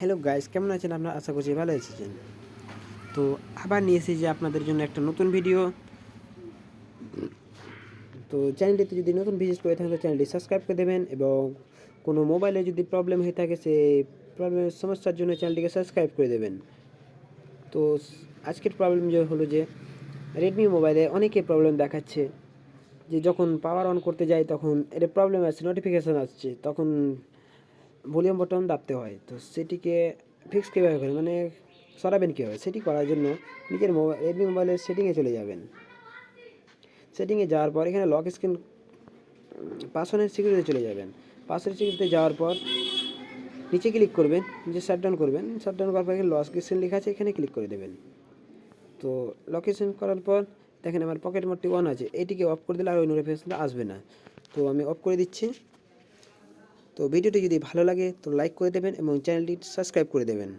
Hello guys, কেমন আছেন আপনারা? আশা করছি ভালো আছেন। তো আবার নিয়ে এসেছি আপনাদের জন্য একটা নতুন ভিডিও। তো চ্যানেলটিতে যদি নতুন ভিজিট করে থাকেন তো চ্যানেলটি সাবস্ক্রাইব করে দেবেন, এবং কোনো মোবাইলে যদি প্রবলেম হয়ে থাকে সেই প্রবলেমের সমস্যার জন্য চ্যানেলটিকে সাবস্ক্রাইব করে দেবেন। তো আজকের প্রবলেম হলো যে রেডমি মোবাইলে অনেকে প্রবলেম দেখাচ্ছে যে যখন পাওয়ার অন করতে যাই তখন এটা প্রবলেম আসছে, নোটিফিকেশান আসছে, তখন ভলিউম বটন দাবতে হয়। তো সেটিকে ফিক্স কীভাবে করে, মানে সরাবেন কীভাবে, সেটি করার জন্য নিজের রেডমি মোবাইলের সেটিংয়ে চলে যাবেন। সেটিংয়ে যাওয়ার পর এখানে লক স্ক্রিন পাসওয়ার্ডের সিকিউরিটিতে চলে যাবেন। পাসওয়ার্ড সিকিউরিটিতে যাওয়ার পর নিচে ক্লিক করবেন, নিচে শাটডাউন করবেন। শাটডাউন করার পর এখানে লক স্ক্রিন লেখা আছে, এখানে ক্লিক করে দেবেন। তো লোকেশন করার পর দেখেন আমার পকেট মোডটি অন আছে, এটিকে অফ করে দিলে আর ওই নোটিফিকেশনটা আসবে না। তো আমি অফ করে দিচ্ছি। তো ভিডিওটি যদি ভালো লাগে তো লাইক করে দেবেন এবং চ্যানেলটি সাবস্ক্রাইব করে দেবেন।